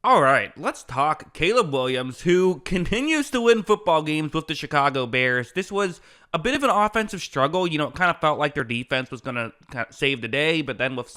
All right, let's talk Caleb Williams, who continues to win football games with the Chicago Bears. This was a bit of an offensive struggle. It kind of felt like their defense was going to kind of save the day, but then with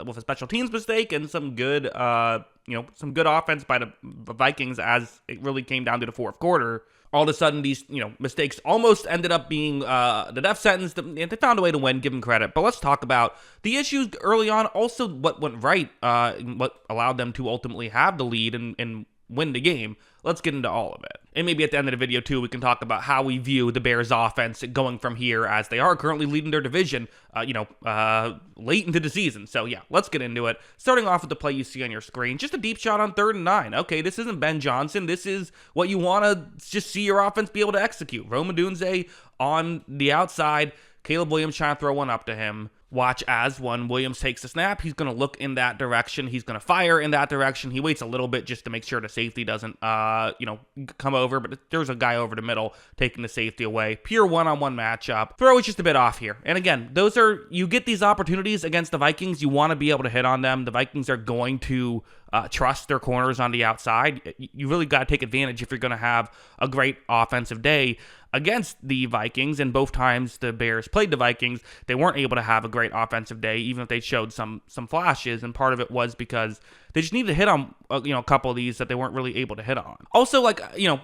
with a special teams mistake and some good, some good offense by the Vikings as it really came down to the fourth quarter. All of a sudden, these mistakes almost ended up being the death sentence. They found a way to win, give them credit. But let's talk about the issues early on. Also, what went right, what allowed them to ultimately have the lead and win the game. Let's get into all of it. And maybe at the end of the video, too, we can talk about how we view the Bears' offense going from here, as they are currently leading their division, late into the season. So, yeah, let's get into it. Starting off with the play you see on your screen, just a deep shot on 3rd and 9. Okay, this isn't Ben Johnson. This is what you want to just see your offense be able to execute. Rome Odunze on the outside. Caleb Williams trying to throw one up to him. Watch as when Williams takes the snap, he's going to look in that direction. He's going to fire in that direction. He waits a little bit just to make sure the safety doesn't, come over. But there's a guy over the middle taking the safety away. Pure one-on-one matchup. Throw is just a bit off here. And again, you get these opportunities against the Vikings. You want to be able to hit on them. The Vikings are going to trust their corners on the outside. You really got to take advantage if you're going to have a great offensive day against the Vikings. And both times the Bears played the Vikings, they weren't able to have a great offensive day, even if they showed some flashes. And part of it was because they just needed to hit on a couple of these that they weren't really able to hit on. Also,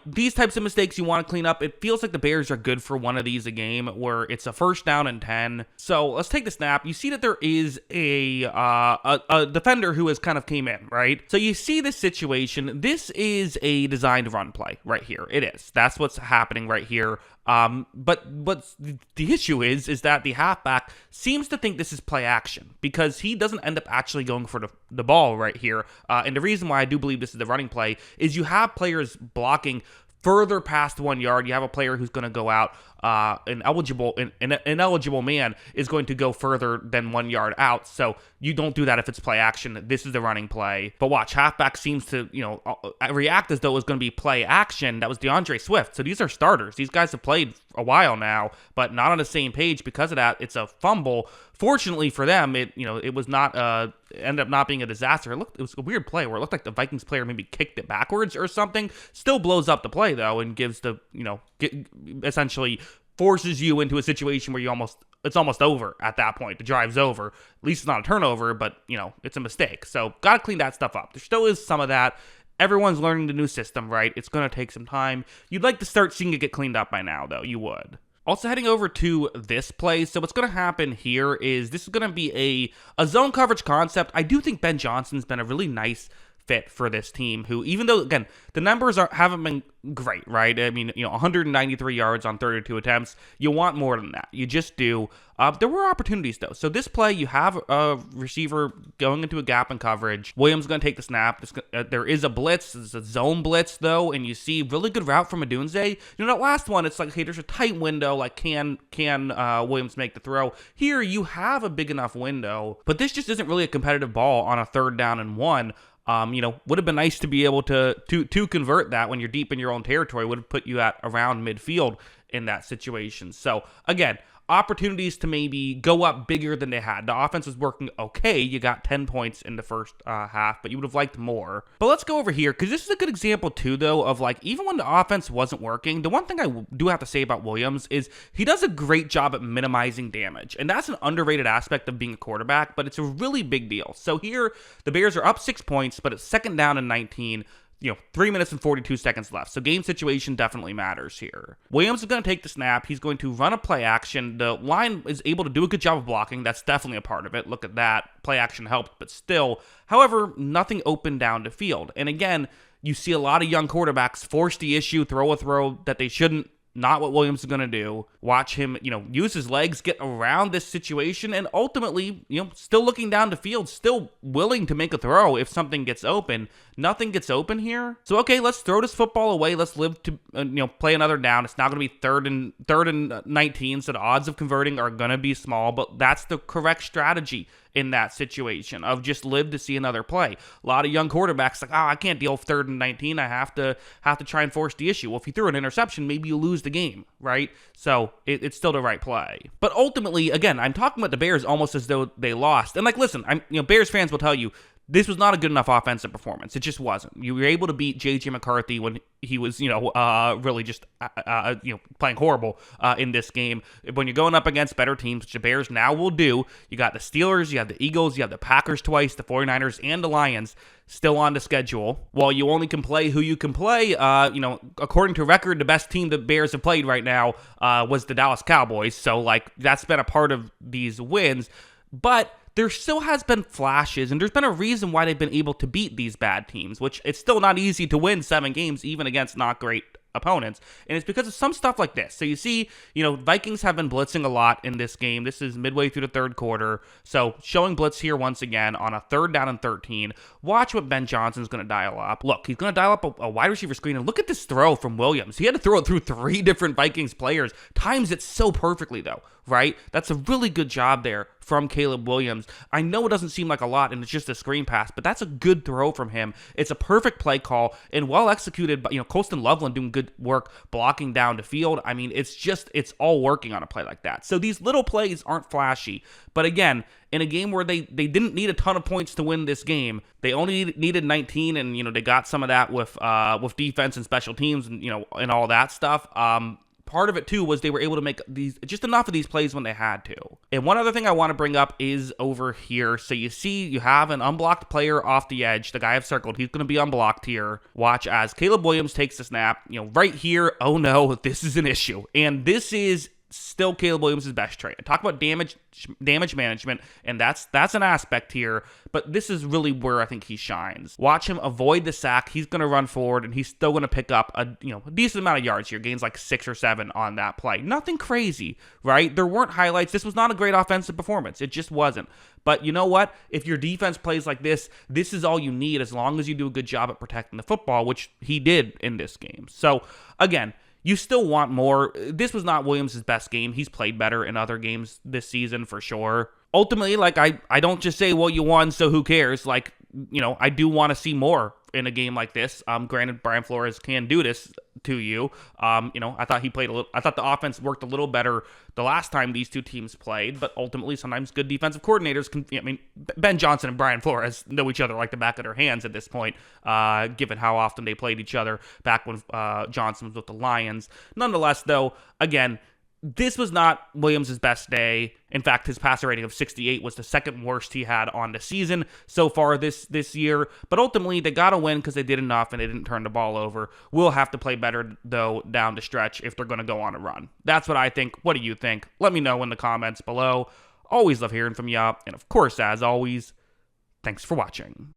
these types of mistakes you want to clean up. It feels like the Bears are good for one of these a game where it's a 1st down and 10. So let's take the snap. You see that there is a defender who has kind of came in, right? So you see this situation. This is a designed run play right here. It is. That's what's happening right here. But what's the issue is that the halfback seems to think this is play action because he doesn't end up actually going for the ball right here. And the reason why I do believe this is the running play is you have players blocking further past 1 yard. You have a player who's going to go out. An eligible man is going to go further than 1 yard out. So you don't do that if it's play action. This is the running play. But watch, halfback seems to, react as though it was going to be play action. That was DeAndre Swift. So these are starters. These guys have played a while now, but not on the same page. Because of that, it's a fumble. Fortunately for them, it was not, ended up not being a disaster. It was a weird play where it looked like the Vikings player maybe kicked it backwards or something. Still blows up the play though, and gives essentially forces you into a situation where it's almost over at that point. The drive's over. At least it's not a turnover, but it's a mistake. So got to clean that stuff up. There still is some of that. Everyone's learning the new system, right? It's going to take some time. You'd like to start seeing it get cleaned up by now, though. You would. Also heading over to this play. So what's going to happen here is this is going to be a zone coverage concept. I do think Ben Johnson's been a really nice fit for this team, who, even though, again, the numbers haven't been great, right? I mean, 193 yards on 32 attempts. You want more than that. You just do. There were opportunities, though. So this play, you have a receiver going into a gap in coverage. Williams is going to take the snap. There is a blitz. It's a zone blitz, though, and you see really good route from Odunze. That last one, it's like, hey, there's a tight window. Like, can Williams make the throw? Here, you have a big enough window, but this just isn't really a competitive ball on a 3rd down and 1. Would have been nice to be able to convert that when you're deep in your own territory. Would have put you at around midfield in that situation. So again, opportunities to maybe go up bigger than they had. The offense was working okay. You got 10 points in the first half, but you would have liked more. But let's go over here, because this is a good example too, though, of even when the offense wasn't working, the one thing I do have to say about Williams is he does a great job at minimizing damage. And that's an underrated aspect of being a quarterback, but it's a really big deal. So here, the Bears are up 6 points, but it's 2nd down and 19. 3 minutes and 42 seconds left. So game situation definitely matters here. Williams is going to take the snap. He's going to run a play action. The line is able to do a good job of blocking. That's definitely a part of it. Look at that. Play action helped, but still. However, nothing open down the field. And again, you see a lot of young quarterbacks force the issue, throw a throw that they shouldn't. Not what Williams is going to do. Watch him, use his legs, get around this situation, and ultimately, still looking down the field, still willing to make a throw if something gets open. Nothing gets open here. So, okay, let's throw this football away. Let's live to, play another down. It's now going to be third and 19, so the odds of converting are going to be small, but that's the correct strategy in that situation of just live to see another play. A lot of young quarterbacks I can't deal with 3rd and 19. I have to try and force the issue. Well, if you threw an interception, maybe you lose the game, right? So it's still the right play. But ultimately, again, I'm talking about the Bears almost as though they lost. And listen, Bears fans will tell you This was not a good enough offensive performance. It just wasn't. You were able to beat J.J. McCarthy when he was, really just, playing horrible in this game. When you're going up against better teams, which the Bears now will do, you got the Steelers, you have the Eagles, you have the Packers twice, the 49ers, and the Lions still on the schedule. While you only can play who you can play, according to record, the best team the Bears have played right now was the Dallas Cowboys. So, that's been a part of these wins. But there still has been flashes, and there's been a reason why they've been able to beat these bad teams, which it's still not easy to win 7 games, even against not great opponents. And it's because of some stuff like this. So you see, Vikings have been blitzing a lot in this game. This is midway through the third quarter. So showing blitz here once again on a 3rd down and 13. Watch what Ben Johnson's going to dial up. Look, he's going to dial up a wide receiver screen, and look at this throw from Williams. He had to throw it through 3 different Vikings players. Times it so perfectly, though, right? That's a really good job there from Caleb Williams. I know it doesn't seem like a lot, and it's just a screen pass, but that's a good throw from him. It's a perfect play call, and well executed by, Colston Loveland doing good work blocking down the field. I mean, it's all working on a play like that. So these little plays aren't flashy, but again, in a game where they didn't need a ton of points to win this game, they only needed 19, and, they got some of that with defense and special teams and, and all that stuff. Part of it, too, was they were able to make just enough of these plays when they had to. And one other thing I want to bring up is over here. So you see you have an unblocked player off the edge. The guy I've circled, he's going to be unblocked here. Watch as Caleb Williams takes the snap. Right here, oh no, this is an issue. And this is still Caleb Williams' best trait. I talk about damage management, and that's an aspect here, but this is really where I think he shines. Watch him avoid the sack. He's going to run forward, and he's still going to pick up a decent amount of yards here. Gains like 6 or 7 on that play. Nothing crazy, right? There weren't highlights. This was not a great offensive performance. It just wasn't. But you know what? If your defense plays like this is all you need as long as you do a good job at protecting the football, which he did in this game. So, again, you still want more. This was not Williams' best game. He's played better in other games this season for sure. Ultimately, I don't just say, well, you won, so who cares? I do want to see more in a game like this. Granted, Brian Flores can do this to you. I thought I thought the offense worked a little better the last time these two teams played, but ultimately sometimes good defensive coordinators can, Ben Johnson and Brian Flores know each other like the back of their hands at this point, given how often they played each other back when Johnson was with the Lions. Nonetheless, though, again, this was not Williams' best day. In fact, his passer rating of 68 was the second worst he had on the season so far this year. But ultimately, they got to win because they did enough and they didn't turn the ball over. We'll have to play better, though, down the stretch if they're going to go on a run. That's what I think. What do you think? Let me know in the comments below. Always love hearing from you. And of course, as always, thanks for watching.